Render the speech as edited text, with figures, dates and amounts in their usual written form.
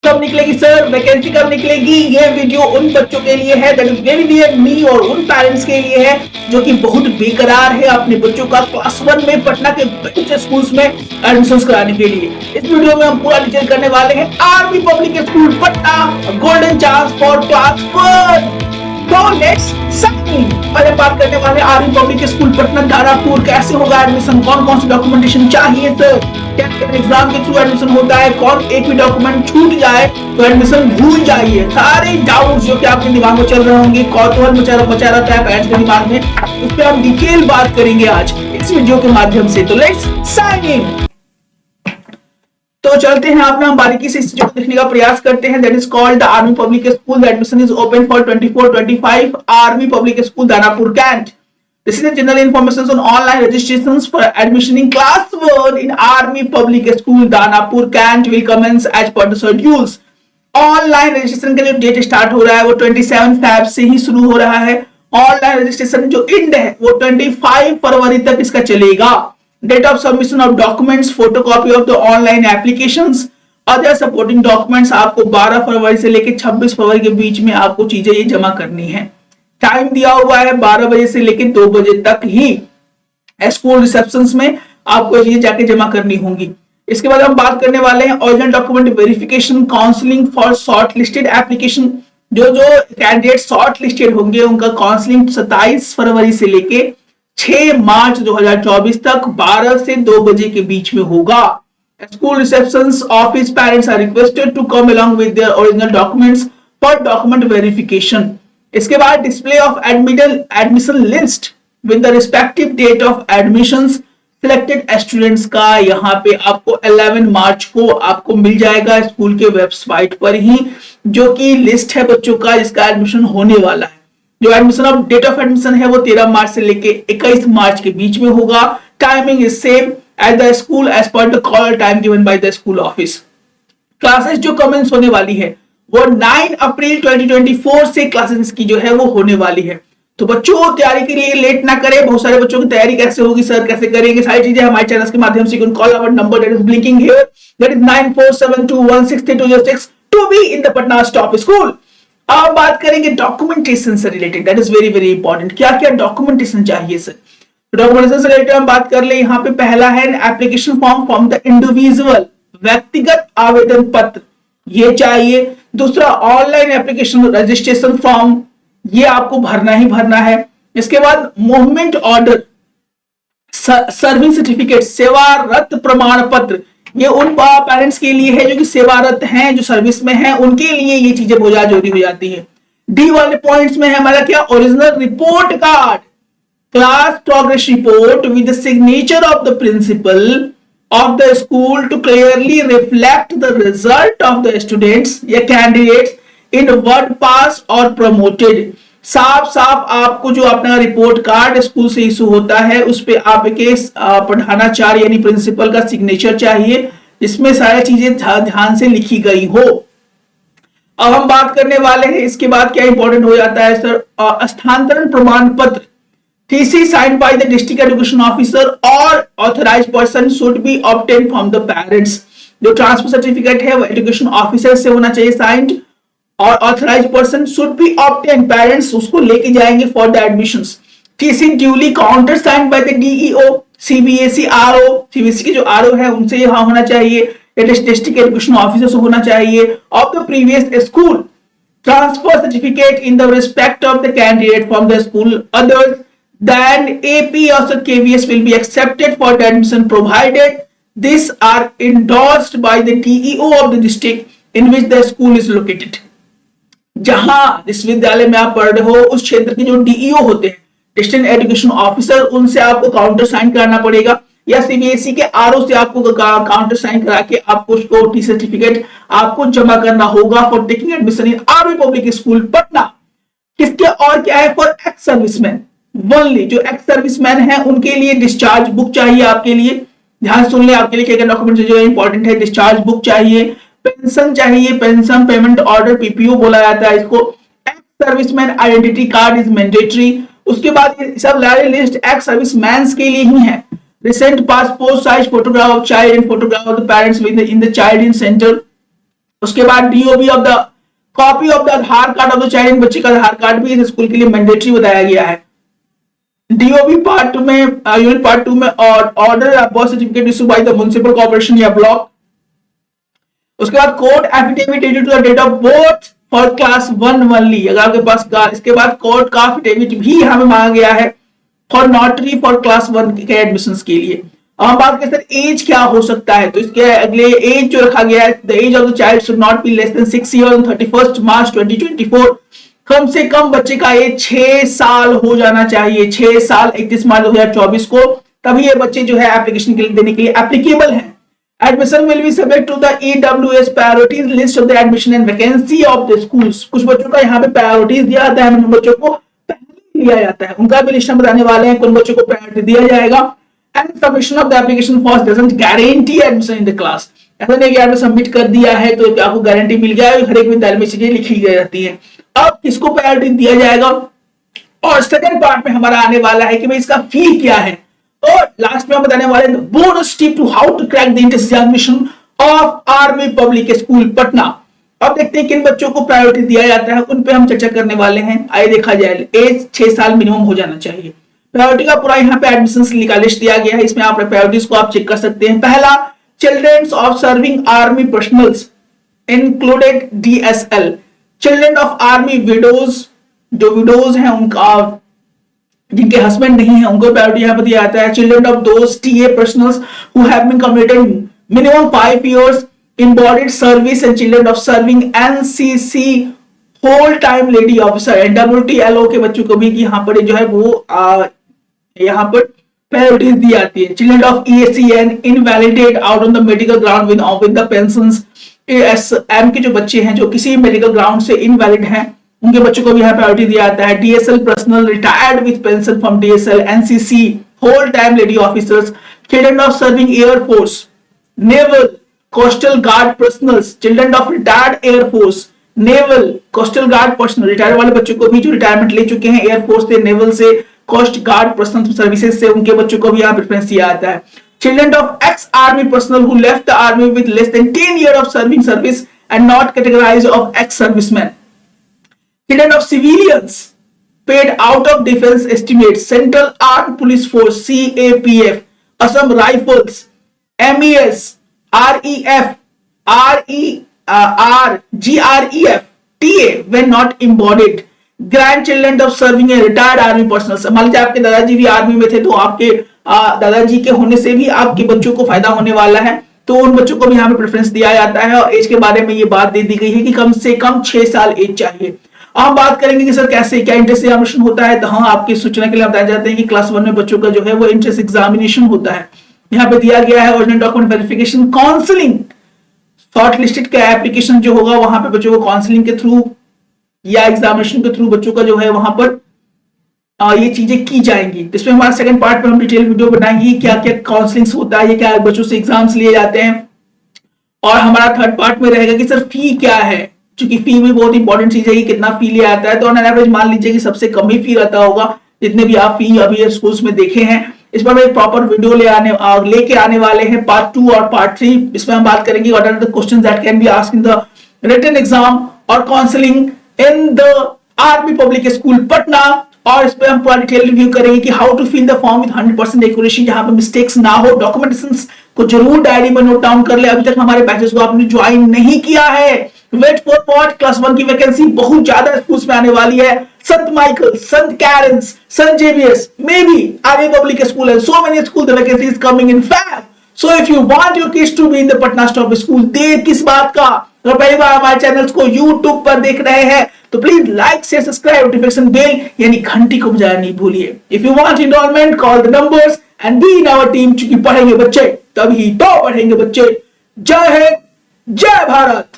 कब निकलेगी sir, vacancy कब निकलेगी? ये वीडियो उन बच्चों के लिए है, दैट इज वेरी डियर मी, और उन पेरेंट्स के लिए है जो कि बहुत बेकरार है अपने बच्चों का क्लास 1 में पटना के बेस्ट स्कूल्स में एडमिशन कराने के लिए। इस वीडियो में हम पूरा डिटेल करने वाले हैं army public school Patna, golden chance for class 1। तो लेट्स पहले बात करने वाले army public school Patna Danapur, कैसे होगा एडमिशन, कौन कौन सी डॉक्यूमेंटेशन चाहिए सर, क्या एग्जाम के थ्रू एडमिशन होता है, कौन एक भी डॉक्यूमेंट छूट जाए तो एडमिशन भूल जाइए। सारे डाउट्स जो कि आपके दिमाग में चल रहे होंगे, कौतूहल मचा रहता है पेरेंट्स के दिमाग में, उस पर हम डिटेल बात करेंगे आज इस वीडियो के माध्यम से। तो लेट्स साइन इन। तो चलते हैं, आप हम बारीकी से इस चीज को देखने का प्रयास करते हैं। That is called the army public school. The admission is open for 24-25 army public school Danapur Cantt. This is the general information on online registrations for admission in class 1 in Army Public School Danapur Kant will commence as per the schedules. Online registration का जो date start हो रहा है वो 27 फरवरी से ही शुरू हो रहा है। ऑनलाइन रजिस्ट्रेशन जो एंड है वो 25 फरवरी तक इसका चलेगा। Date of submission of documents, photocopy of the online applications, other supporting documents आपको 12 फरवरी से लेकर 26 फरवरी के बीच में आपको चीजें ये जमा करनी है। टाइम दिया हुआ है 12 बजे से लेकर 2 बजे तक ही स्कूल रिसेप्शंस में आपको ये जाके जमा करनी होंगी। इसके बाद हम बात करने वाले हैं original document verification, counselling for short listed application. जो कैंडिडेट शॉर्ट लिस्टेड होंगे उनका काउंसलिंग 27 फरवरी से लेके 6 मार्च 2024 तक 12 से 2 बजे के बीच में होगा। School receptions office parents are requested to come along with their original documents for document verification. इसके बाद display of admission list with the respective date of admissions selected students का यहाँ पे आपको 11 मार्च को आपको मिल जाएगा स्कूल के वेबसाइट पर ही, जो कि लिस्ट है बच्चों का जिसका एडमिशन होने वाला है। जो admission of date of admission है वो 13 मार्च से लेके 21 मार्च के बीच में होगा। Timing is same at the school as per the call time given by the school office. Classes जो कमेंस होने वाली है वो 9 अप्रैल 2024 से क्लासेस की जो है वो होने वाली है। तो बच्चों तैयारी के लिए लेट ना करें। बहुत सारे बच्चों की तैयारी कैसे होगी सर, कैसे करेंगे, सारी चीजें हमारे चैनल के माध्यम से call our number that is blinking here, that is 9472163206 to be in the Patna stop school. अब बात करेंगे डॉक्यूमेंटेशन से related, that is very very important. क्या क्या डॉक्यूमेंटेशन चाहिए सर? डॉक्यूमेंटेशन से रिलेटेड हम बात कर ले। यहाँ पे पहला है application form from the individual, व्यक्तिगत आवेदन पत्र, ये चाहिए। दूसरा ऑनलाइन एप्लीकेशन रजिस्ट्रेशन फॉर्म, ये आपको भरना ही भरना है। इसके बाद मूवमेंट ऑर्डर, सर्विस सर्टिफिकेट, सेवारत प्रमाण पत्र, ये उन पेरेंट्स के लिए है जो कि सेवारत हैं, जो सर्विस में हैं, उनके लिए ये चीजें बहुत ज्यादा जरूरी हो जाती है। डी वाले पॉइंट्स में है हमारा क्या, original report card, class progress report with the signature of the principal of the school to clearly reflect the result of the students या candidates in word pass or promoted। साफ आपको जो अपना रिपोर्ट कार्ड स्कूल से issue होता है उस पे आपके प्रधानाचार्य यानी प्रिंसिपल का सिग्नेचर चाहिए, जिसमें सारी चीजें ध्यान से लिखी गई हो। अब हम बात करने वाले हैं इसके बाद क्या इंपॉर्टेंट हो जाता है सर, स्थानांतरण प्रमाण पत्र, TC signed by the district education officer or authorized person should be obtained from the parents। जो ट्रांसफर सर्टिफिकेट है वो एजुकेशन ऑफिसर से होना चाहिए साइंड, और authorised person should be obtain, parents उसको लेके जाएंगे for the admissions. TC duly counter signed by the DEO, CBSE RO, CBSE के जो RO है उनसे यहाँ होना चाहिए, डिस्ट्रिक्ट एजुकेशन ऑफिसर से होना चाहिए of the previous school. Transfer certificate in the respect of the candidate from the school others then AP or KVS will be accepted for the admission provided these are endorsed by the DEO of the district in which the school is located। जहां जिस विद्यालय में आप पढ़ रहे हो उस क्षेत्र के जो DEO होते हैं, डिस्ट्रिक्ट एजुकेशन ऑफिसर, उनसे आपको काउंटर साइन कराना पड़ेगा, या CBSE के RO से आपको काउंटर साइन करा के आपको उसको टी सर्टिफिकेट आपको जमा करना होगा for taking admission in army public school Patna. किसके और क्या है, फॉर एक्स सर्विसमैन ओनली, जो एक्स सर्विसमैन है उनके लिए डिस्चार्ज बुक चाहिए। आपके लिए ध्यान सुन ले, आपके लिए क्या क्या डॉक्यूमेंट जो इंपॉर्टेंट है, डिस्चार्ज बुक चाहिए, पेंशन चाहिए, पेंशन पेमेंट ऑर्डर PPO बोला जाता है इसको, ex serviceman identity card is mandatory. उसके बाद सब लिस्ट एक्स सर्विसमैन के लिए ही है। Recent passport size photograph of child and photograph of the parents in the child in centre, उसके बाद DOB of the copy of the Aadhaar card of the child, बच्चे का आधार कार्ड भी इस school के लिए मैंडेटरी बताया गया है। डीओबी पार्ट में यूनिट पार्ट 2 में order birth certificate issue by the municipal corporation या ब्लॉक। उसके बाद court affidavit dated to the date of birth for class 1 only, अगर आपके पास इसके बाद कोर्ट का एफिडेविट भी हमें मांगा गया है फॉर नोटरी फॉर क्लास 1 के एडमिशन के लिए। हम बात करते हैं एज क्या हो सकता है, तो इसके अगले एज जो रखा गया है, the age of the child should not be less than 6 year on 31 March 2024। कम से कम बच्चे का एज 6 साल हो जाना चाहिए, 6 साल 31 मार्च 2024 को, तभी ये बच्चे जो है एप्लीकेशन के लिए देने के लिए एप्लीकेबल है। Admission will be subject to the EWS priorities list of the admission and vacancy of the schools. कुछ बच्चों का यहाँ पे प्रायोरिटीज दिया जाता है, बच्चों को पहले दिया जाता है, उनका भी लिस्ट हम बताने वाले हैं, कौन बच्चों को प्रायोरिटी दिया जाएगा। And submission of the application form doesn't guarantee admission in the class। ऐसा नहीं कि आपने सबमिट कर दिया है तो आपको गारंटी मिल गया है, हर एक विद्यालय में चीजें लिखी जाती हैं। अब किसको प्रायोरिटी दिया जाएगा, और सेकंड पार्ट में हमारा आने वाला है कि भाई इसका फी क्या है, और लास्ट में हम बताने वाले हैं bonus tip to how to crack the entrance examination of army public school Patna. अब देखते हैं किन बच्चों को प्रायोरिटी दिया जाता है, उन पे हम चर्चा करने वाले हैं। आइए देखा जाए, एज 6 साल मिनिमम हो जाना चाहिए। प्रायोरिटी का पूरा यहाँ पे एडमिशन का लिस्ट दिया गया है, इसमें आप प्रायोरिटीज को आप चेक कर सकते हैं। पहला, children of serving army personnels included DSL, children of army widows, जो विडोज हैं उनका जिनके हस्बैंड नहीं है उनको प्रायोरिटी यहाँ पर दिया जाता है। Children of those TA personnels who have been completed minimum 5 years in bodied service and children of serving NCC whole time lady officer WTLO के बच्चों को भी यहाँ पर जो है वो यहाँ पर प्रायोरिटीज दी जाती है। Children of ESCN invalidate out on the medical ground with the pensions, ASM के जो बच्चे हैं जो किसी मेडिकल ग्राउंड से इनवैलिड हैं उनके बच्चों को भी यहाँ प्रायोरिटी दिया जाता है। DSL personnel retired with pension from DSL NCC whole time lady officers, children of serving air force, naval, coastal guard personnels, children of retired air force, naval, coastal guard personnel, retire वाले बच्चों को भी जो रिटायरमेंट ले चुके हैं एयरफोर्स से, naval से, कोस्ट गार्ड पर्सनल सर्विसेज से, उनके बच्चों को भी यहाँ प्रेफरेंस दिया जाता है। Children of ex army personnel who left the army with less than 10 years of serving service and not categorised of ex serviceman. Children of civilians paid out of defence estimate, central arm police force CAPF, Assam rifles, MES, REF, GREF, TA when not embodied, grandchildren of serving a retired army personnel। मान लीजिए आपके दादाजी भी army में थे तो आपके दादाजी के होने से भी आपके बच्चों को फायदा होने वाला है, तो उन बच्चों को भी यहाँ पे प्रेफरेंस दिया जाता है। और एज के बारे में ये बात दे दी गई है कि कम से कम 6 साल एज चाहिए। हम बात करेंगे कि सर कैसे क्या इंट्रेंस एग्जामिनेशन होता है, तो हाँ आपकी सूचना के लिए बताया जाता है कि क्लास 1 में बच्चों का जो है वो इंट्रेंस एग्जामिनेशन होता है। यहाँ पे दिया गया है original document verification, counselling, short listed का एप्लीकेशन जो होगा वहां पे बच्चों को काउंसलिंग के थ्रू या एग्जामिनेशन के थ्रू बच्चों का जो है वहां पर ये चीजें की जाएंगी। इसमें हमारा सेकंड पार्ट में हम डिटेल वीडियो बनाएंगे क्या क्या काउंसलिंग होता है, क्या बच्चों से एग्जाम्स लिए जाते हैं, और हमारा थर्ड पार्ट में रहेगा कि सर फी क्या है, क्योंकि फी भी बहुत इंपॉर्टेंट चीज है कि कितना फी लिया जाता है। तो ऑन एवरेज मान लीजिए कि सबसे कम ही फी रहता होगा जितने भी आप फी अभी स्कूल्स में देखे हैं। इस पर एक प्रॉपर वीडियो लेके आने वाले हैं, पार्ट 2 और पार्ट 3। इसमें हम बात करेंगे what are the questions that can be asked in the written exam और counselling in the army public school Patna, और इस पर हम पूरा डिटेल रिव्यू करेंगे कि how to fill the form with 100% accuracy, जहां पे मिस्टेक्स ना हो। डॉक्यूमेंटेशंस को जरूर डायरी में नोट डाउन कर ले। अभी तक हमारे बैचेस को आपने ज्वाइन नहीं किया है, वेट फॉर व्हाट, क्लास 1 की वैकेंसी बहुत ज्यादा स्कूल्स में आने वाली है। संत Michael, Sant Carens, Sant Xavier's, may be army public school है, so many school the vacancy is coming in Feb। So if you want your kids to be in the Patna Stop School, देर किस बात का। अगर पहली बार हमारे channels को YouTube पर देख रहे हैं तो please like share subscribe, notification bell यानी घंटी को बजाना नहीं भूलिए। If you want enrolment call the numbers and be in our team, क्योंकि पढ़ेंगे बच्चे तभी तो पढ़ेंगे बच्चे। जय हिंद, जय भारत।